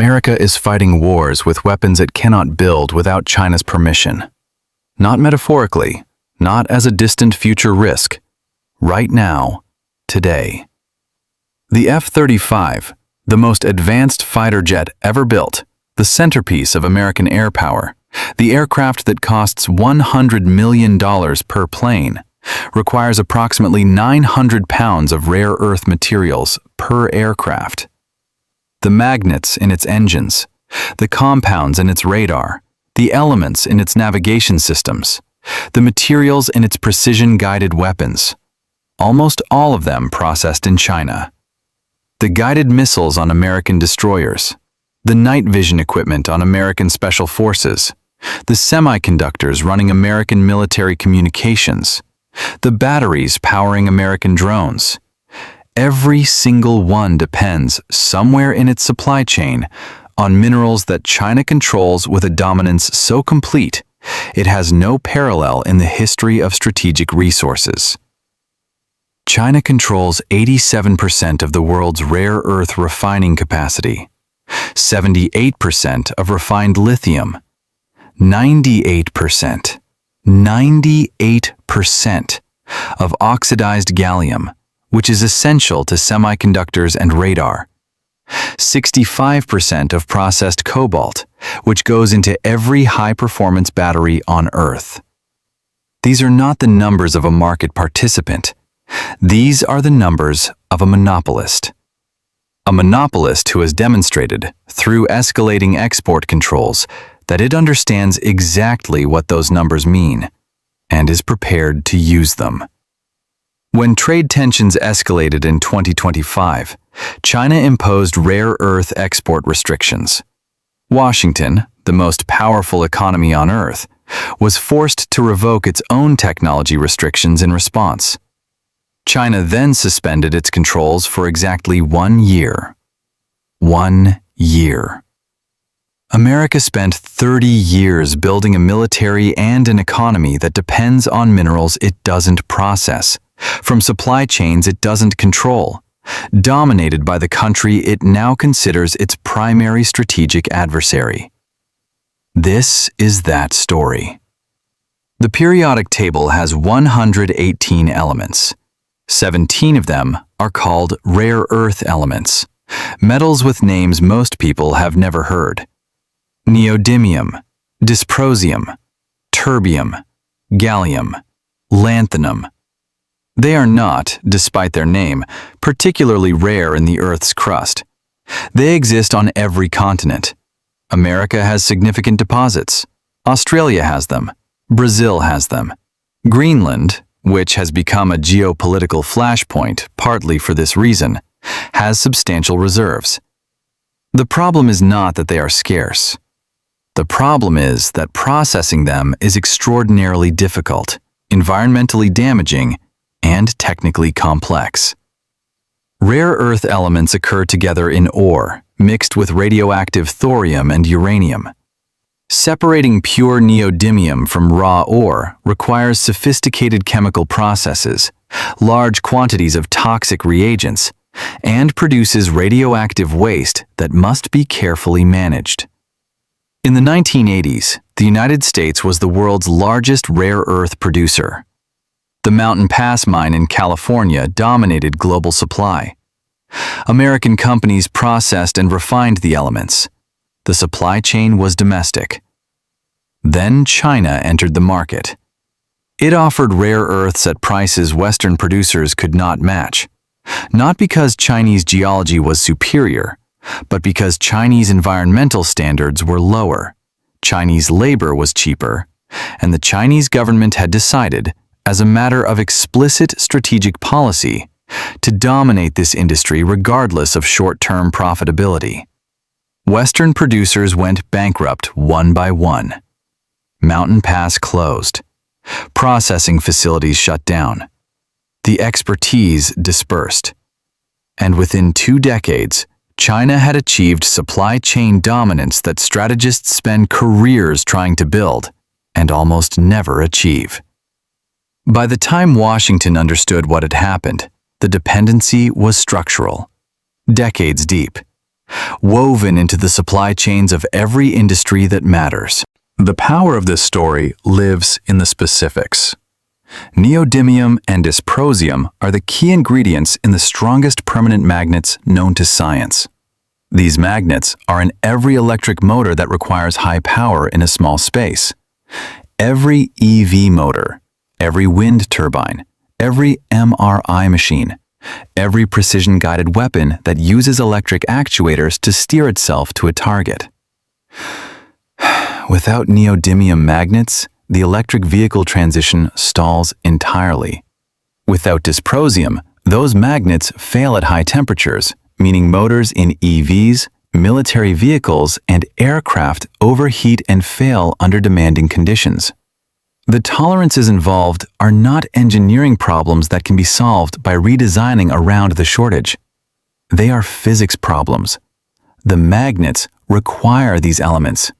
America is fighting wars with weapons it cannot build without China's permission. Not metaphorically, not as a distant future risk. Right now, today. The F-35, the most advanced fighter jet ever built, the centerpiece of American air power, the aircraft that costs $100 million per plane, requires approximately 900 pounds of rare earth materials per aircraft. The magnets in its engines, the compounds in its radar, the elements in its navigation systems, the materials in its precision-guided weapons, almost all of them processed in China. The guided missiles on American destroyers, the night vision equipment on American special forces, the semiconductors running American military communications, the batteries powering American drones. Every single one depends, somewhere in its supply chain, on minerals that China controls with a dominance so complete it has no parallel in the history of strategic resources. China controls 87% of the world's rare earth refining capacity, 78% of refined lithium, 98% of oxidized gallium, which is essential to semiconductors and radar, 65% of processed cobalt, which goes into every high-performance battery on Earth. These are not the numbers of a market participant. These are the numbers of a monopolist. A monopolist who has demonstrated, through escalating export controls, that it understands exactly what those numbers mean and is prepared to use them. When trade tensions escalated in 2025, China imposed rare earth export restrictions. Washington, the most powerful economy on Earth, was forced to revoke its own technology restrictions in response. China then suspended its controls for exactly 1 year. 1 year. America spent 30 years building a military and an economy that depends on minerals it doesn't process, from supply chains it doesn't control, dominated by the country it now considers its primary strategic adversary. This is that story. The periodic table has 118 elements. 17 of them are called rare earth elements, metals with names most people have never heard. Neodymium, dysprosium, terbium, gallium, lanthanum. They are not, despite their name, particularly rare in the Earth's crust. They exist on every continent. America has significant deposits. Australia has them. Brazil has them. Greenland, which has become a geopolitical flashpoint partly for this reason, has substantial reserves. The problem is not that they are scarce. The problem is that processing them is extraordinarily difficult, environmentally damaging, and technically complex. Rare earth elements occur together in ore, mixed with radioactive thorium and uranium. Separating pure neodymium from raw ore requires sophisticated chemical processes, large quantities of toxic reagents, and produces radioactive waste that must be carefully managed. In the 1980s, the United States was the world's largest rare earth producer. The Mountain Pass mine in California dominated global supply. American companies processed and refined the elements. The supply chain was domestic. Then China entered the market. It offered rare earths at prices Western producers could not match, not because Chinese geology was superior, but because Chinese environmental standards were lower, Chinese labor was cheaper, and the Chinese government had decided, as a matter of explicit strategic policy, to dominate this industry regardless of short-term profitability. Western producers went bankrupt one by one. Mountain Pass closed. Processing facilities shut down. The expertise dispersed. And within 2 decades, China had achieved supply chain dominance that strategists spend careers trying to build and almost never achieve. By the time Washington understood what had happened, the dependency was structural, decades deep. woven into the supply chains of every industry that matters. The power of this story lives in the specifics. Neodymium and dysprosium are the key ingredients in the strongest permanent magnets known to science. These magnets are in every electric motor that requires high power in a small space. Every EV motor, every wind turbine, every MRI machine, every precision-guided weapon that uses electric actuators to steer itself to a target. Without neodymium magnets, the electric vehicle transition stalls entirely. Without dysprosium, those magnets fail at high temperatures, meaning motors in EVs, military vehicles, and aircraft overheat and fail under demanding conditions. The tolerances involved are not engineering problems that can be solved by redesigning around the shortage. They are physics problems. The magnets require these elements.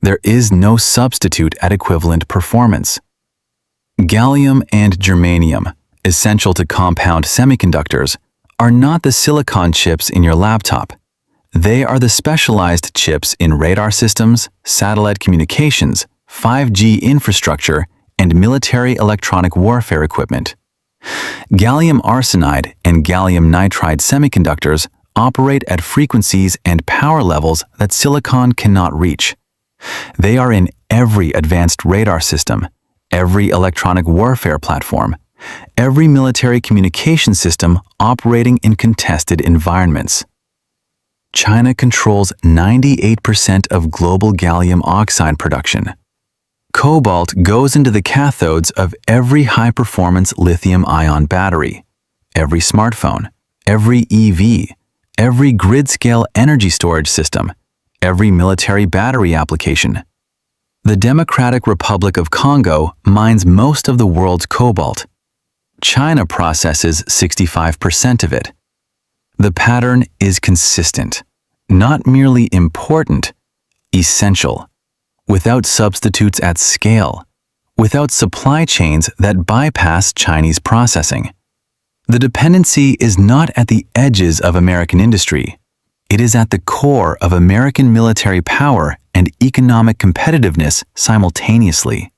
There is no substitute at equivalent performance. Gallium and germanium, essential to compound semiconductors, are not the silicon chips in your laptop. They are the specialized chips in radar systems, satellite communications, 5G infrastructure, and military electronic warfare equipment. Gallium arsenide and gallium nitride semiconductors operate at frequencies and power levels that silicon cannot reach. They are in every advanced radar system, every electronic warfare platform, every military communication system operating in contested environments. China controls 98% of global gallium oxide production. Cobalt goes into the cathodes of every high-performance lithium-ion battery, every smartphone, every EV, every grid-scale energy storage system, every military battery application. The Democratic Republic of Congo mines most of the world's cobalt. China processes 65% of it. The pattern is consistent, not merely important, essential. Without substitutes at scale, without supply chains that bypass Chinese processing. The dependency is not at the edges of American industry. It is at the core of American military power and economic competitiveness simultaneously.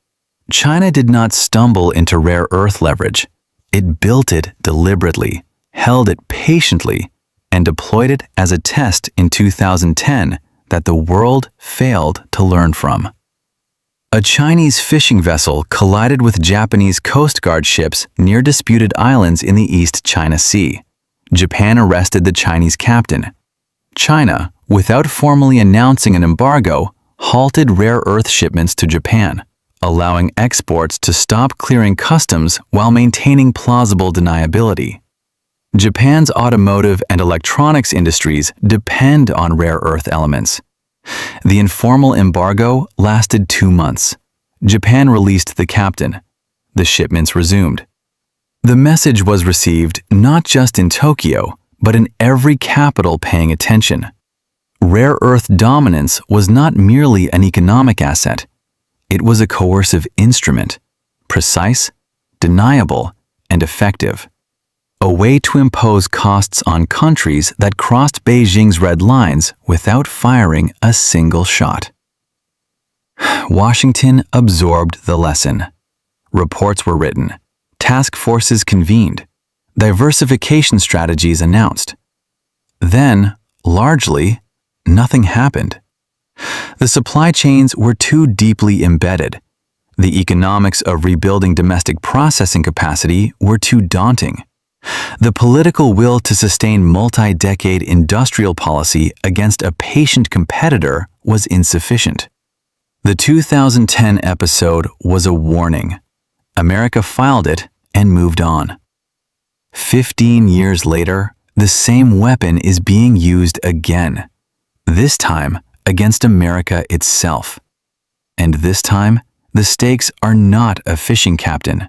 China did not stumble into rare earth leverage. It built it deliberately, held it patiently, and deployed it as a test in 2010 that the world failed to learn from. A Chinese fishing vessel collided with Japanese Coast Guard ships near disputed islands in the East China Sea. Japan arrested the Chinese captain. China, without formally announcing an embargo, halted rare earth shipments to Japan, allowing exports to stop clearing customs while maintaining plausible deniability. Japan's automotive and electronics industries depend on rare earth elements. The informal embargo lasted 2 months. Japan released the captain. The shipments resumed. The message was received not just in Tokyo, but in every capital paying attention. Rare earth dominance was not merely an economic asset. It was a coercive instrument, precise, deniable, and effective. A way to impose costs on countries that crossed Beijing's red lines without firing a single shot. Washington absorbed the lesson. Reports were written, task forces convened, diversification strategies announced. Then, largely, nothing happened. The supply chains were too deeply embedded. The economics of rebuilding domestic processing capacity were too daunting. The political will to sustain multi-decade industrial policy against a patient competitor was insufficient. The 2010 episode was a warning. America filed it and moved on. 15 years later, the same weapon is being used again, this time against America itself. And this time, the stakes are not a fishing captain.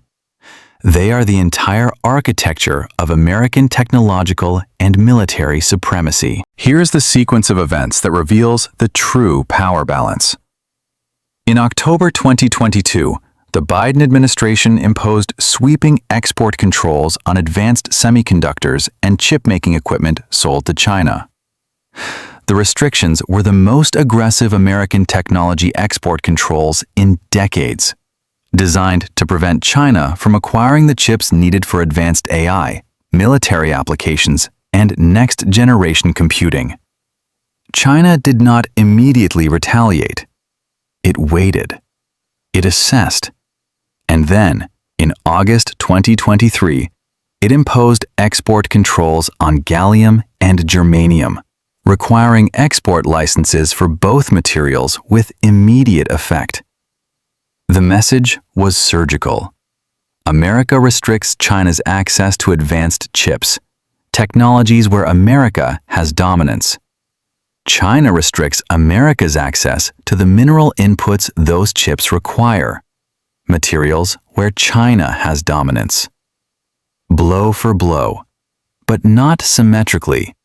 They are the entire architecture of American technological and military supremacy. Here's the sequence of events that reveals the true power balance. In October 2022, the Biden administration imposed sweeping export controls on advanced semiconductors and chip-making equipment sold to China. the restrictions were the most aggressive American technology export controls in decades, designed to prevent China from acquiring the chips needed for advanced AI, military applications, and next-generation computing. China did not immediately retaliate. It waited. It assessed. And then, in August 2023, it imposed export controls on gallium and germanium, requiring export licenses for both materials with immediate effect. The message was surgical. America restricts China's access to advanced chips, technologies where America has dominance. China restricts America's access to the mineral inputs those chips require, materials where China has dominance. Blow for blow, but not symmetrically.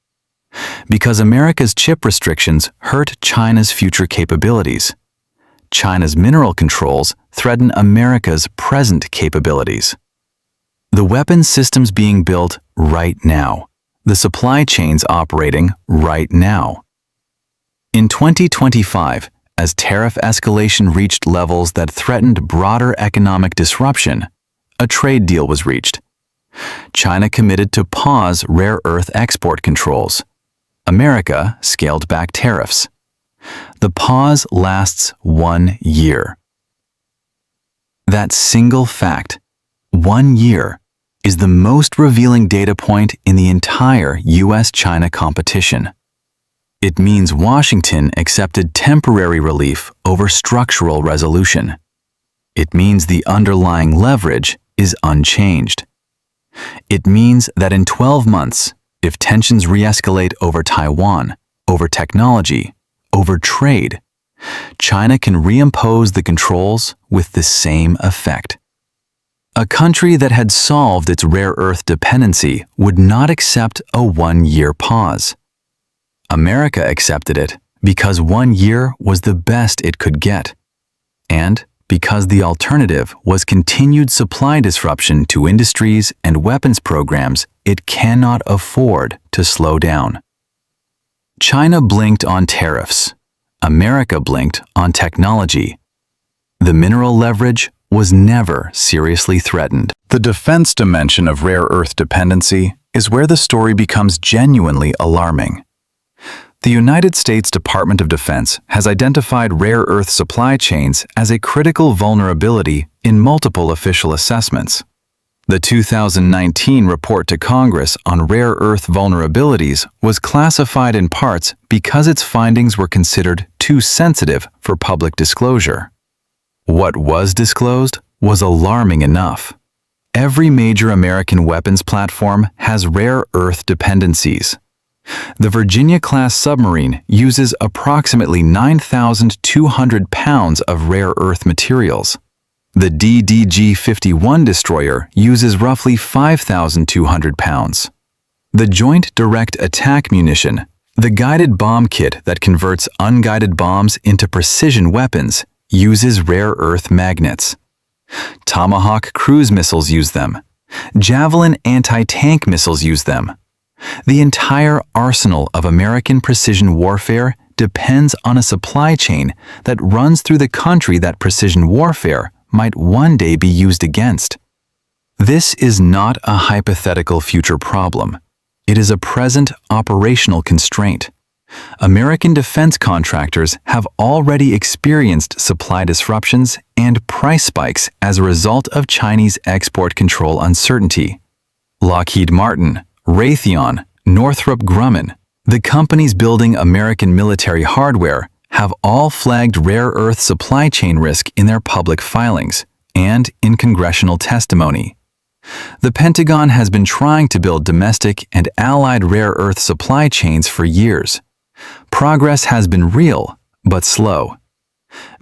Because America's chip restrictions hurt China's future capabilities, China's mineral controls threaten America's present capabilities. The weapons systems being built right now, the supply chains operating right now. In 2025, as tariff escalation reached levels that threatened broader economic disruption, a trade deal was reached. China committed to pause rare earth export controls. America scaled back tariffs. The pause lasts 1 year. That single fact, 1 year, is the most revealing data point in the entire US-China competition. It means Washington accepted temporary relief over structural resolution. It means the underlying leverage is unchanged. It means that in 12 months, if tensions re-escalate over Taiwan, over technology, over trade, China can reimpose the controls with the same effect. A country that had solved its rare earth dependency would not accept a 1-year pause. America accepted it because 1 year was the best it could get, and because the alternative was continued supply disruption to industries and weapons programs it cannot afford to slow down. China blinked on tariffs. America blinked on technology. The mineral leverage was never seriously threatened. The defense dimension of rare earth dependency is where the story becomes genuinely alarming. The United States Department of Defense has identified rare earth supply chains as a critical vulnerability in multiple official assessments. The 2019 report to Congress on rare earth vulnerabilities was classified in parts because its findings were considered too sensitive for public disclosure. What was disclosed was alarming enough. Every major American weapons platform has rare earth dependencies. The Virginia-class submarine uses approximately 9,200 pounds of rare earth materials. The DDG-51 destroyer uses roughly 5,200 pounds. The Joint Direct Attack Munition, the guided bomb kit that converts unguided bombs into precision weapons, uses rare earth magnets. Tomahawk cruise missiles use them. Javelin anti-tank missiles use them. The entire arsenal of American precision warfare depends on a supply chain that runs through the country that precision warfare might one day be used against. This is not a hypothetical future problem. It is a present operational constraint. American defense contractors have already experienced supply disruptions and price spikes as a result of Chinese export control uncertainty. Lockheed Martin, Raytheon, Northrop Grumman, the companies building American military hardware, have all flagged rare earth supply chain risk in their public filings and in congressional testimony. The Pentagon has been trying to build domestic and allied rare earth supply chains for years. Progress has been real, but slow.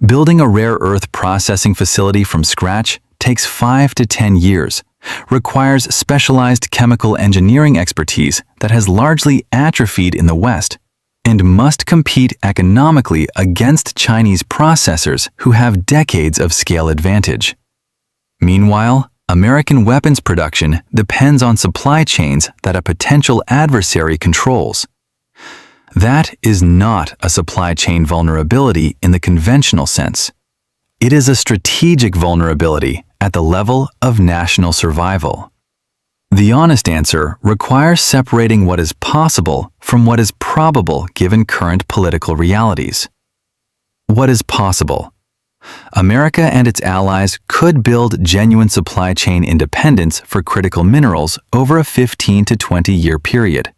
Building a rare earth processing facility from scratch takes 5 to 10 years, requires specialized chemical engineering expertise that has largely atrophied in the West, and must compete economically against Chinese processors who have decades of scale advantage. Meanwhile, American weapons production depends on supply chains that a potential adversary controls. That is not a supply chain vulnerability in the conventional sense. It is a strategic vulnerability at the level of national survival. The honest answer requires separating what is possible from what is probable given current political realities. What is possible? America and its allies could build genuine supply chain independence for critical minerals over a 15 to 20-year period.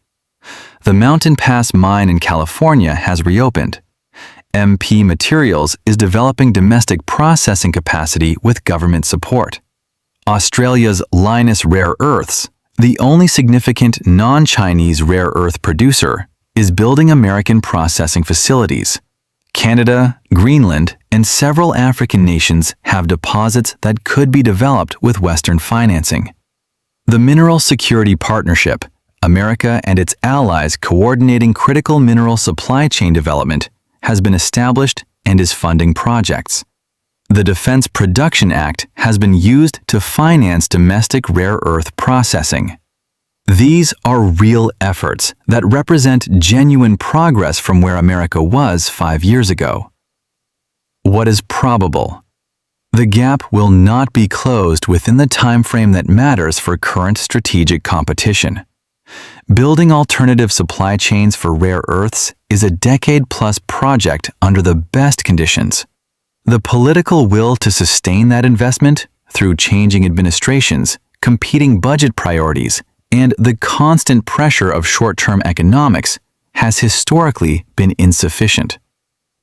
The Mountain Pass mine in California has reopened. MP Materials is developing domestic processing capacity with government support. Australia's Lynas Rare Earths, the only significant non-Chinese rare earth producer, is building American processing facilities. Canada, Greenland, and several African nations have deposits that could be developed with Western financing. The Mineral Security Partnership, America and its allies coordinating critical mineral supply chain development, has been established and is funding projects. The Defense Production Act has been used to finance domestic rare earth processing. These are real efforts that represent genuine progress from where America was 5 years ago. What is probable? The gap will not be closed within the timeframe that matters for current strategic competition. Building alternative supply chains for rare earths is a decade-plus project under the best conditions. The political will to sustain that investment through changing administrations, competing budget priorities, and the constant pressure of short-term economics has historically been insufficient.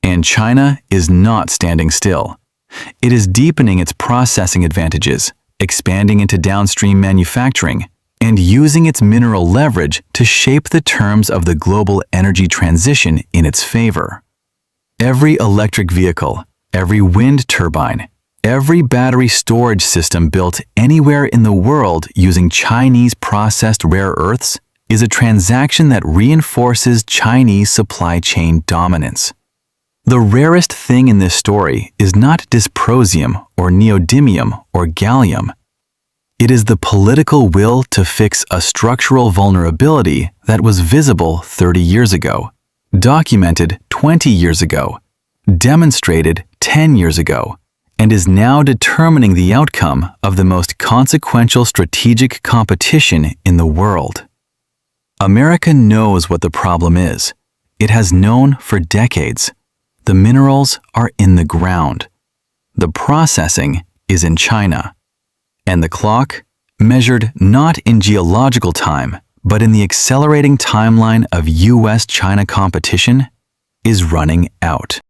And China is not standing still. It is deepening its processing advantages, expanding into downstream manufacturing, and using its mineral leverage to shape the terms of the global energy transition in its favor. Every electric vehicle, every wind turbine, every battery storage system built anywhere in the world using Chinese processed rare earths is a transaction that reinforces Chinese supply chain dominance. The rarest thing in this story is not dysprosium or neodymium or gallium. It is the political will to fix a structural vulnerability that was visible 30 years ago, documented 20 years ago, demonstrated 10 years ago, and is now determining the outcome of the most consequential strategic competition in the world. America knows what the problem is. It has known for decades. The minerals are in the ground. The processing is in China. And the clock, measured not in geological time, but in the accelerating timeline of US-China competition, is running out.